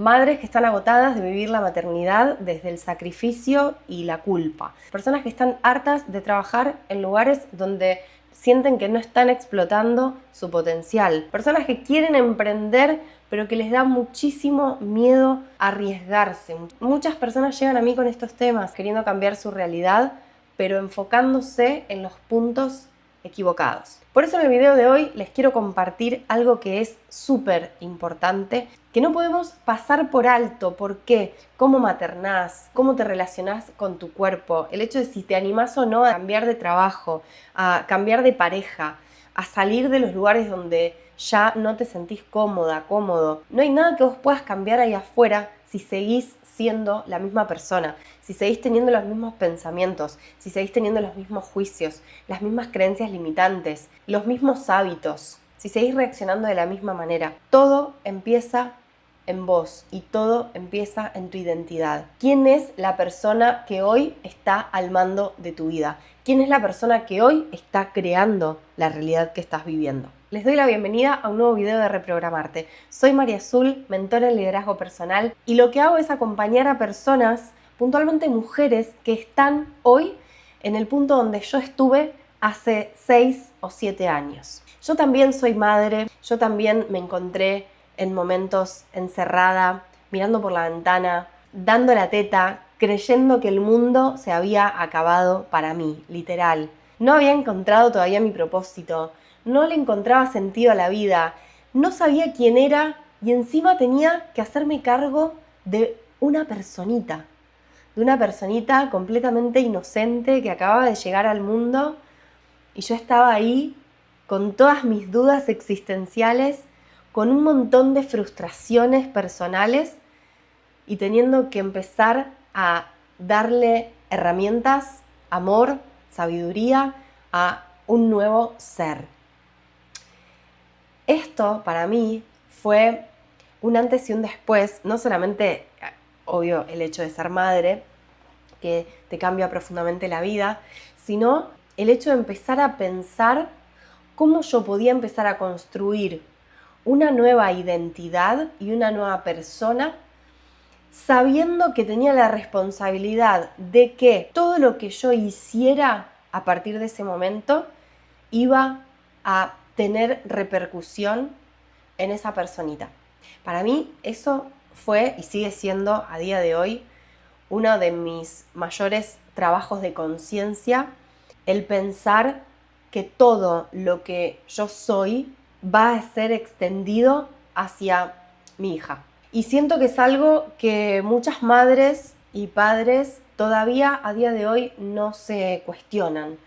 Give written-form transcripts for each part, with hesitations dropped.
Madres que están agotadas de vivir la maternidad desde el sacrificio y la culpa. Personas que están hartas de trabajar en lugares donde sienten que no están explotando su potencial. Personas que quieren emprender pero que les da muchísimo miedo arriesgarse. Muchas personas llegan a mí con estos temas, queriendo cambiar su realidad, pero enfocándose en los puntos equivocados. Por eso en el video de hoy les quiero compartir algo que es súper importante, que no podemos pasar por alto. ¿Por qué? Cómo maternás, cómo te relacionás con tu cuerpo, el hecho de si te animás o no a cambiar de trabajo, a cambiar de pareja, a salir de los lugares donde ya no te sentís cómoda, cómodo. No hay nada que vos puedas cambiar ahí afuera si seguís siendo la misma persona, si seguís teniendo los mismos pensamientos, si seguís teniendo los mismos juicios, las mismas creencias limitantes, los mismos hábitos, si seguís reaccionando de la misma manera. Todo empieza en vos y todo empieza en tu identidad. ¿Quién es la persona que hoy está al mando de tu vida? ¿Quién es la persona que hoy está creando la realidad que estás viviendo? Les doy la bienvenida a un nuevo video de Reprogramarte. Soy María Azul, mentora en liderazgo personal, y lo que hago es acompañar a personas, puntualmente mujeres, que están hoy en el punto donde yo estuve hace 6 o 7 años. Yo también soy madre, yo también me encontré en momentos encerrada, mirando por la ventana, dando la teta, creyendo que el mundo se había acabado para mí, literal. No había encontrado todavía mi propósito, no le encontraba sentido a la vida, no sabía quién era y encima tenía que hacerme cargo de una personita completamente inocente que acababa de llegar al mundo, y yo estaba ahí con todas mis dudas existenciales, con un montón de frustraciones personales y teniendo que empezar a darle herramientas, amor, sabiduría a un nuevo ser. Esto para mí fue un antes y un después, no solamente, obvio, el hecho de ser madre, que te cambia profundamente la vida, sino el hecho de empezar a pensar cómo yo podía empezar a construir una nueva identidad y una nueva persona, sabiendo que tenía la responsabilidad de que todo lo que yo hiciera a partir de ese momento iba a tener repercusión en esa personita. Para mí eso fue y sigue siendo a día de hoy uno de mis mayores trabajos de conciencia, el pensar que todo lo que yo soy va a ser extendido hacia mi hija. Y siento que es algo que muchas madres y padres todavía a día de hoy no se cuestionan,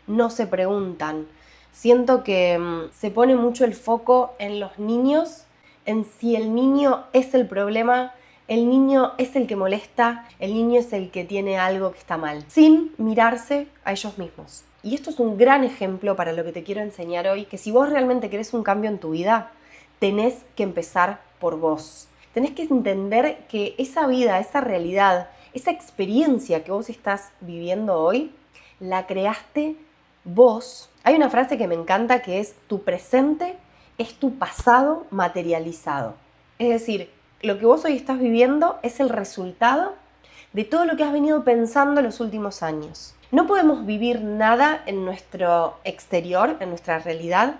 no se preguntan. Siento que se pone mucho el foco en los niños, en si el niño es el problema, el niño es el que molesta, el niño es el que tiene algo que está mal, sin mirarse a ellos mismos. Y esto es un gran ejemplo para lo que te quiero enseñar hoy, que si vos realmente querés un cambio en tu vida, tenés que empezar por vos. Tenés que entender que esa vida, esa realidad, esa experiencia que vos estás viviendo hoy, la creaste vos. Hay una frase que me encanta que es: tu presente es tu pasado materializado. Es decir, lo que vos hoy estás viviendo es el resultado de todo lo que has venido pensando en los últimos años. No podemos vivir nada en nuestro exterior, en nuestra realidad,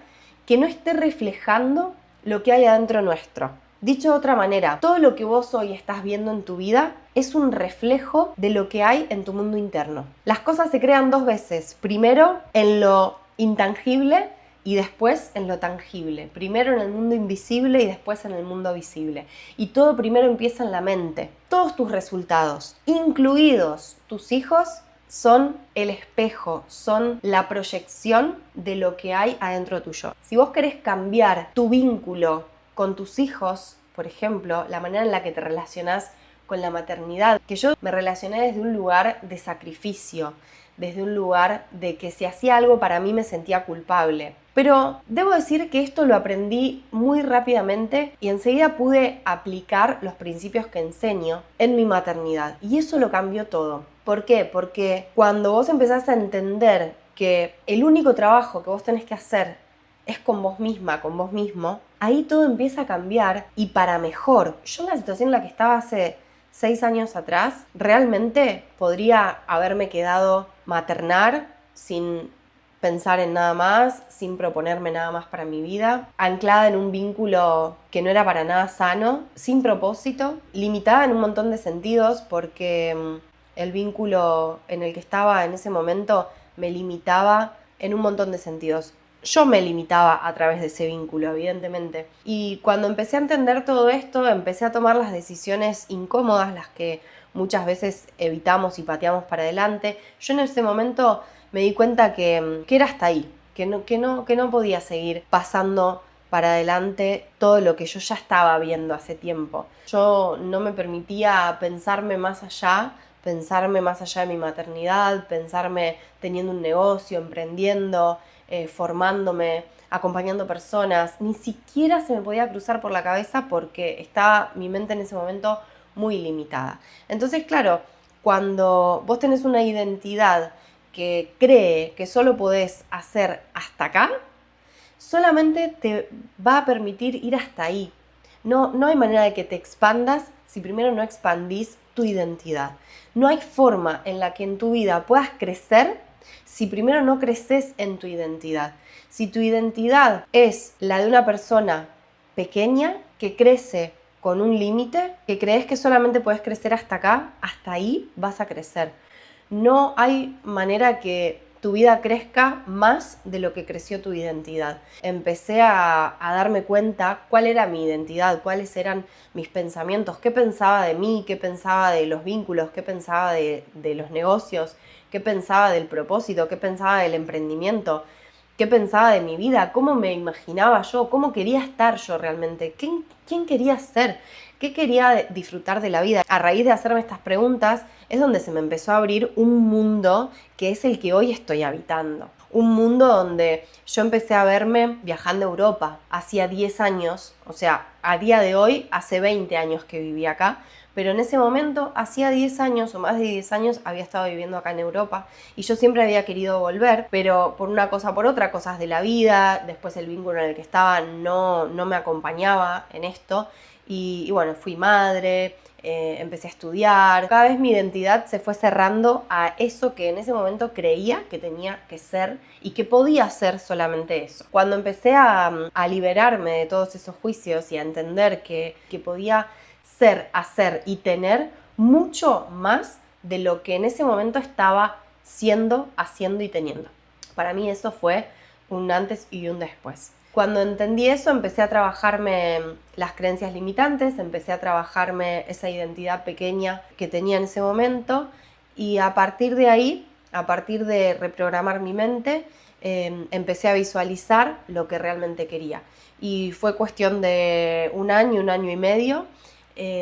que no esté reflejando lo que hay adentro nuestro. Dicho de otra manera, todo lo que vos hoy estás viendo en tu vida es un reflejo de lo que hay en tu mundo interno. Las cosas se crean dos veces. Primero en lo intangible y después en lo tangible. Primero en el mundo invisible y después en el mundo visible. Y todo primero empieza en la mente. Todos tus resultados, incluidos tus hijos, son el espejo, son la proyección de lo que hay adentro tuyo. Si vos querés cambiar tu vínculo con tus hijos, por ejemplo, la manera en la que te relacionás con la maternidad, que yo me relacioné desde un lugar de sacrificio, desde un lugar de que si hacía algo para mí me sentía culpable. Pero debo decir que esto lo aprendí muy rápidamente y enseguida pude aplicar los principios que enseño en mi maternidad. Y eso lo cambió todo. ¿Por qué? Porque cuando vos empezás a entender que el único trabajo que vos tenés que hacer es con vos misma, con vos mismo, ahí todo empieza a cambiar y para mejor. Yo en la situación en la que estaba hace 6 años atrás, realmente podría haberme quedado maternar sin pensar en nada más, sin proponerme nada más para mi vida, anclada en un vínculo que no era para nada sano, sin propósito, limitada en un montón de sentidos porque el vínculo en el que estaba en ese momento me limitaba en un montón de sentidos. Yo me limitaba a través de ese vínculo, evidentemente. Y cuando empecé a entender todo esto, empecé a tomar las decisiones incómodas, las que muchas veces evitamos y pateamos para adelante. Yo en ese momento me di cuenta que era hasta ahí, que no podía seguir pasando para adelante todo lo que yo ya estaba viendo hace tiempo. Yo no me permitía pensarme más allá de mi maternidad, pensarme teniendo un negocio, emprendiendo, formándome, acompañando personas. Ni siquiera se me podía cruzar por la cabeza porque estaba mi mente en ese momento muy limitada. Entonces, claro, cuando vos tenés una identidad que cree que solo podés hacer hasta acá, solamente te va a permitir ir hasta ahí. No hay manera de que te expandas si primero no expandís tu identidad. No hay forma en la que en tu vida puedas crecer si primero no creces en tu identidad. Si tu identidad es la de una persona pequeña que crece con un límite, que crees que solamente puedes crecer hasta acá, hasta ahí vas a crecer. No hay manera que tu vida crezca más de lo que creció tu identidad. Empecé a darme cuenta cuál era mi identidad, cuáles eran mis pensamientos, qué pensaba de mí, qué pensaba de los vínculos, qué pensaba de los negocios, qué pensaba del propósito, qué pensaba del emprendimiento, qué pensaba de mi vida, cómo me imaginaba yo, cómo quería estar yo realmente, quién quería ser, qué quería disfrutar de la vida. A raíz de hacerme estas preguntas es donde se me empezó a abrir un mundo que es el que hoy estoy habitando. Un mundo donde yo empecé a verme viajando a Europa. Hacía 10 años, o sea, a día de hoy, hace 20 años que vivía acá, pero en ese momento, hacía 10 años o más de 10 años, había estado viviendo acá en Europa y yo siempre había querido volver, pero por una cosa por otra, cosas de la vida, después el vínculo en el que estaba no me acompañaba en esto y bueno, fui madre, empecé a estudiar. Cada vez mi identidad se fue cerrando a eso que en ese momento creía que tenía que ser y que podía ser solamente eso. Cuando empecé a liberarme de todos esos juicios y a entender que podía ser, hacer y tener mucho más de lo que en ese momento estaba siendo, haciendo y teniendo. Para mí eso fue un antes y un después. Cuando entendí eso, empecé a trabajarme las creencias limitantes, empecé a trabajarme esa identidad pequeña que tenía en ese momento y a partir de ahí, a partir de reprogramar mi mente, empecé a visualizar lo que realmente quería. Y fue cuestión de un año y medio,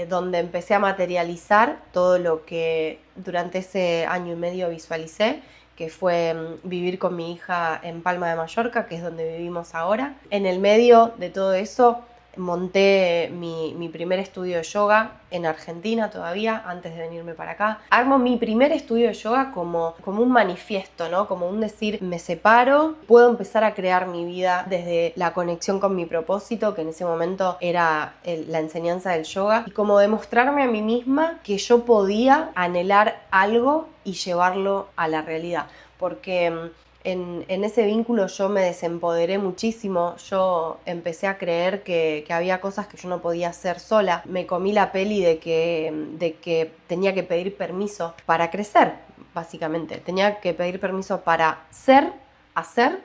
donde empecé a materializar todo lo que durante ese año y medio visualicé, que fue vivir con mi hija en Palma de Mallorca, que es donde vivimos ahora. En el medio de todo eso monté mi primer estudio de yoga en Argentina todavía, antes de venirme para acá. Armo mi primer estudio de yoga como un manifiesto, ¿no? Como un decir, me separo, puedo empezar a crear mi vida desde la conexión con mi propósito, que en ese momento era la enseñanza del yoga, y como demostrarme a mí misma que yo podía anhelar algo y llevarlo a la realidad, porque en ese vínculo yo me desempoderé muchísimo, yo empecé a creer que había cosas que yo no podía hacer sola, me comí la peli de que tenía que pedir permiso para crecer, básicamente, tenía que pedir permiso para ser, hacer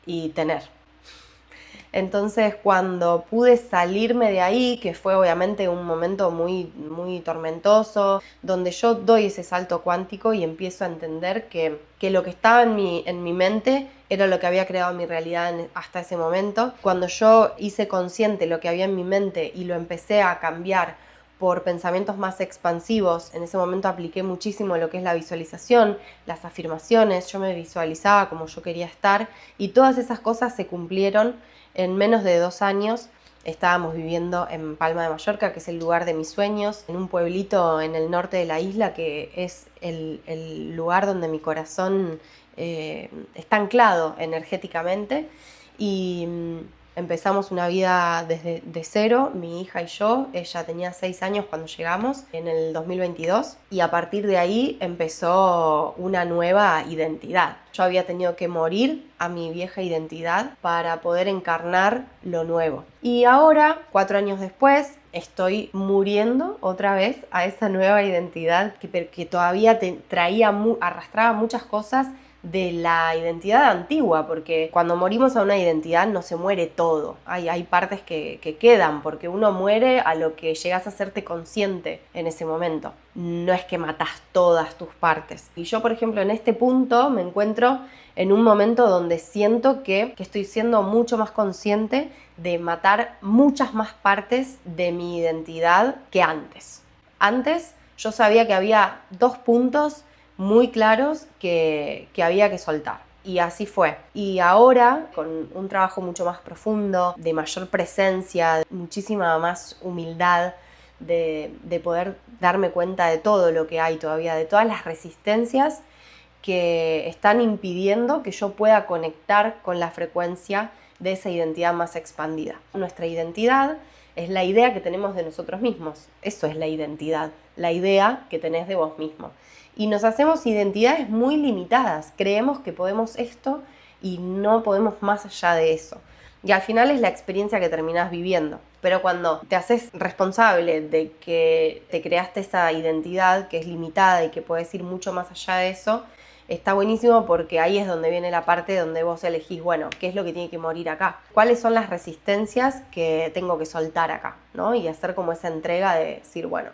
y tener. Entonces, cuando pude salirme de ahí, que fue obviamente un momento muy, muy tormentoso, donde yo doy ese salto cuántico y empiezo a entender que lo que estaba en mi mente era lo que había creado mi realidad hasta ese momento. Cuando yo hice consciente lo que había en mi mente y lo empecé a cambiar por pensamientos más expansivos, en ese momento apliqué muchísimo lo que es la visualización, las afirmaciones, yo me visualizaba como yo quería estar y todas esas cosas se cumplieron. En menos de 2 años estábamos viviendo en Palma de Mallorca, que es el lugar de mis sueños, en un pueblito en el norte de la isla, que es el lugar donde mi corazón está anclado energéticamente. y empezamos una vida desde de cero, mi hija y yo. Ella tenía 6 años cuando llegamos en el 2022 y a partir de ahí empezó una nueva identidad. Yo había tenido que morir a mi vieja identidad para poder encarnar lo nuevo. Y ahora, 4 años después, estoy muriendo otra vez a esa nueva identidad que todavía arrastraba muchas cosas de la identidad antigua, porque cuando morimos a una identidad no se muere todo, hay partes que quedan, porque uno muere a lo que llegas a hacerte consciente en ese momento, no es que matás todas tus partes. Y yo, por ejemplo, en este punto me encuentro en un momento donde siento que estoy siendo mucho más consciente de matar muchas más partes de mi identidad que antes. Antes yo sabía que había 2 puntos muy claros que había que soltar. Y así fue. Y ahora, con un trabajo mucho más profundo, de mayor presencia, de muchísima más humildad, de poder darme cuenta de todo lo que hay todavía, de todas las resistencias que están impidiendo que yo pueda conectar con la frecuencia de esa identidad más expandida. Nuestra identidad es la idea que tenemos de nosotros mismos. Eso es la identidad, la idea que tenés de vos mismo. Y nos hacemos identidades muy limitadas. Creemos que podemos esto y no podemos más allá de eso. Y al final es la experiencia que terminás viviendo. Pero cuando te haces responsable de que te creaste esa identidad que es limitada y que puedes ir mucho más allá de eso, está buenísimo porque ahí es donde viene la parte donde vos elegís, bueno, ¿qué es lo que tiene que morir acá? ¿Cuáles son las resistencias que tengo que soltar acá? ¿No? Y hacer como esa entrega de decir, bueno,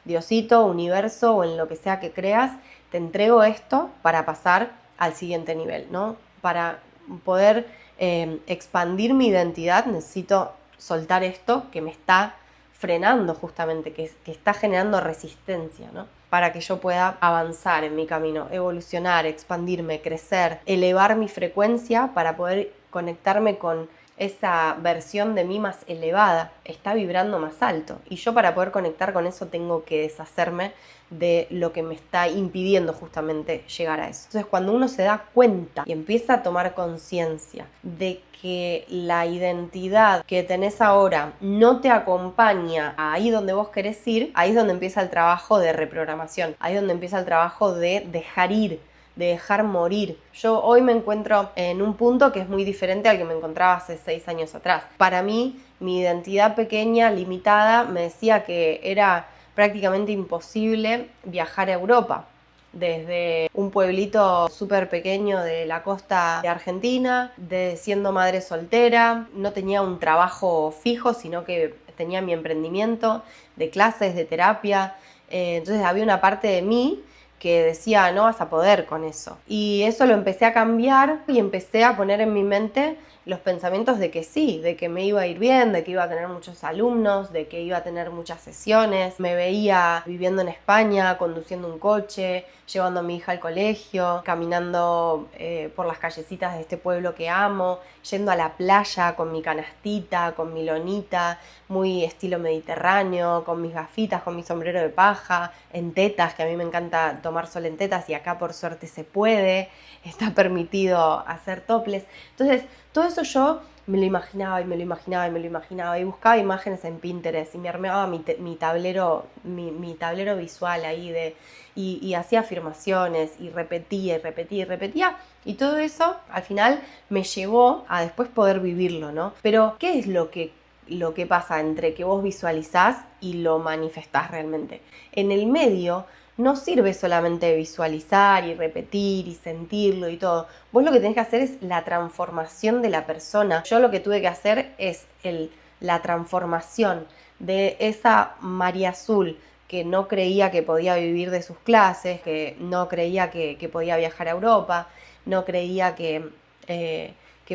Diosito, universo o en lo que sea que creas, te entrego esto para pasar al siguiente nivel, ¿no? Para poder expandir mi identidad necesito soltar esto que me está frenando justamente, que está generando resistencia, ¿no? Para que yo pueda avanzar en mi camino, evolucionar, expandirme, crecer, elevar mi frecuencia para poder conectarme con esa versión de mí más elevada, está vibrando más alto. Y yo para poder conectar con eso tengo que deshacerme de lo que me está impidiendo justamente llegar a eso. Entonces cuando uno se da cuenta y empieza a tomar conciencia de que la identidad que tenés ahora no te acompaña ahí donde vos querés ir, ahí es donde empieza el trabajo de reprogramación, ahí es donde empieza el trabajo de dejar ir, de dejar morir. Yo hoy me encuentro en un punto que es muy diferente al que me encontraba hace 6 años atrás. Para mí, mi identidad pequeña, limitada, me decía que era prácticamente imposible viajar a Europa. Desde un pueblito súper pequeño de la costa de Argentina, siendo madre soltera, no tenía un trabajo fijo, sino que tenía mi emprendimiento de clases, de terapia. Entonces había una parte de mí que decía, no vas a poder con eso. Y eso lo empecé a cambiar y empecé a poner en mi mente los pensamientos de que sí, de que me iba a ir bien, de que iba a tener muchos alumnos, de que iba a tener muchas sesiones. Me veía viviendo en España, conduciendo un coche, llevando a mi hija al colegio, caminando por las callecitas de este pueblo que amo, yendo a la playa con mi canastita, con mi lonita, muy estilo mediterráneo, con mis gafitas, con mi sombrero de paja, en tetas, que a mí me encanta tomar sol en tetas y acá por suerte se puede, está permitido hacer topless. Entonces, todo eso yo me lo imaginaba y me lo imaginaba y me lo imaginaba y buscaba imágenes en Pinterest y me armaba mi tablero visual ahí y hacía afirmaciones y repetía y repetía y repetía y todo eso al final me llevó a después poder vivirlo, ¿no? Pero ¿qué es lo que pasa entre que vos visualizás y lo manifestás realmente? En el medio no sirve solamente visualizar y repetir y sentirlo y todo. Vos lo que tenés que hacer es la transformación de la persona. Yo lo que tuve que hacer es la transformación de esa María Azul que no creía que podía vivir de sus clases, que no creía que podía viajar a Europa, no creía que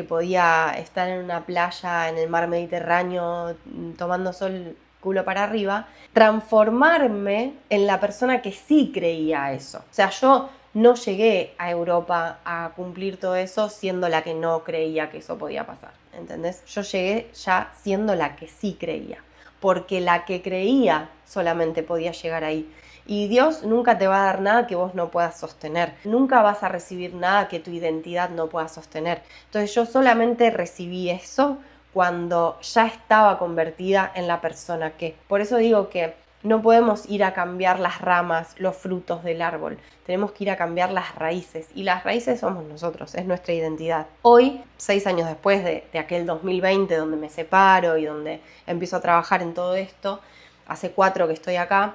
podía estar en una playa en el mar Mediterráneo tomando sol culo para arriba, transformarme en la persona que sí creía eso. O sea, yo no llegué a Europa a cumplir todo eso siendo la que no creía que eso podía pasar, ¿entendés? Yo llegué ya siendo la que sí creía. porque la que creía solamente podía llegar ahí. Y Dios nunca te va a dar nada que vos no puedas sostener. Nunca vas a recibir nada que tu identidad no pueda sostener. Entonces yo solamente recibí eso cuando ya estaba convertida en la persona que. Por eso digo que no podemos ir a cambiar las ramas, los frutos del árbol. Tenemos que ir a cambiar las raíces. Y las raíces somos nosotros, es nuestra identidad. Hoy, 6 años después de aquel 2020 donde me separo y donde empiezo a trabajar en todo esto, hace 4 que estoy acá,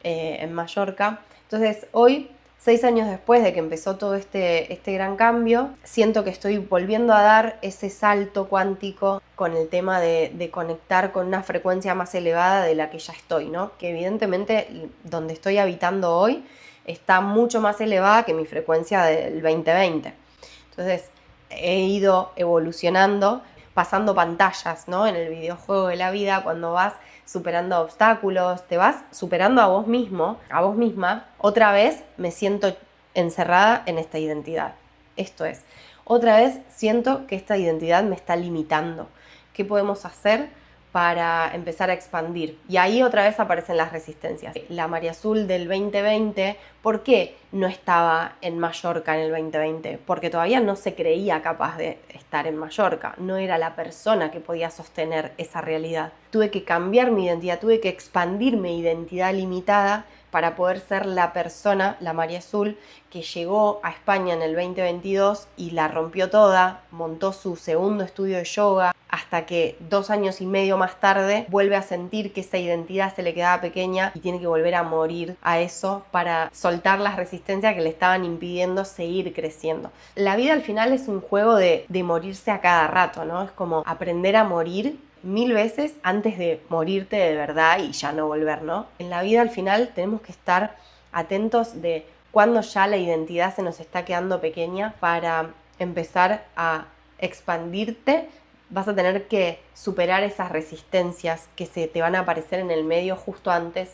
en Mallorca. Entonces hoy, 6 años después de que empezó todo este gran cambio, siento que estoy volviendo a dar ese salto cuántico con el tema de conectar con una frecuencia más elevada de la que ya estoy, ¿no? Que evidentemente donde estoy habitando hoy está mucho más elevada que mi frecuencia del 2020. Entonces he ido evolucionando, pasando pantallas, ¿no? En el videojuego de la vida, cuando vas superando obstáculos, te vas superando a vos mismo, a vos misma, otra vez me siento encerrada en esta identidad. Esto es, otra vez siento que esta identidad me está limitando. ¿Qué podemos hacer para empezar a expandir? Y ahí otra vez aparecen las resistencias. La María Azul del 2020, ¿por qué no estaba en Mallorca en el 2020? Porque todavía no se creía capaz de estar en Mallorca, no era la persona que podía sostener esa realidad. Tuve que cambiar mi identidad, tuve que expandir mi identidad limitada para poder ser la persona, la María Azul, que llegó a España en el 2022 y la rompió toda, montó su segundo estudio de yoga, hasta que 2 años y medio más tarde vuelve a sentir que esa identidad se le quedaba pequeña y tiene que volver a morir a eso para soltar las resistencias que le estaban impidiendo seguir creciendo. La vida al final es un juego de morirse a cada rato, ¿no? Es como aprender a morir 1000 veces antes de morirte de verdad y ya no volver, ¿no? En la vida al final tenemos que estar atentos de cuando ya la identidad se nos está quedando pequeña para empezar a expandirte. Vas a tener que superar esas resistencias que se te van a aparecer en el medio justo antes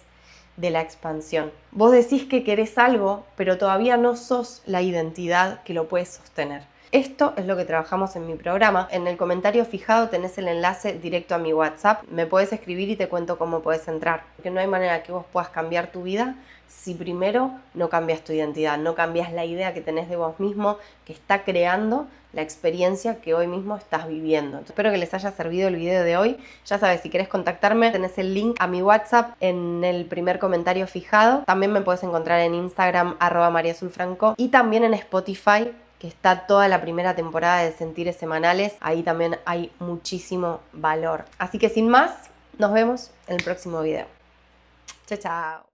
de la expansión. Vos decís que querés algo, pero todavía no sos la identidad que lo puede sostener. Esto es lo que trabajamos en mi programa. En el comentario fijado tenés el enlace directo a mi WhatsApp. Me podés escribir y te cuento cómo podés entrar. Porque no hay manera que vos puedas cambiar tu vida si primero no cambias tu identidad, no cambias la idea que tenés de vos mismo, que está creando la experiencia que hoy mismo estás viviendo. Espero que les haya servido el video de hoy. Ya sabes, si querés contactarme, tenés el link a mi WhatsApp en el primer comentario fijado. También me podés encontrar en Instagram, @mariazulfranco, y también en Spotify, que está toda la primera temporada de Sentires Semanales. Ahí también hay muchísimo valor. Así que sin más, nos vemos en el próximo video. Chao, chao.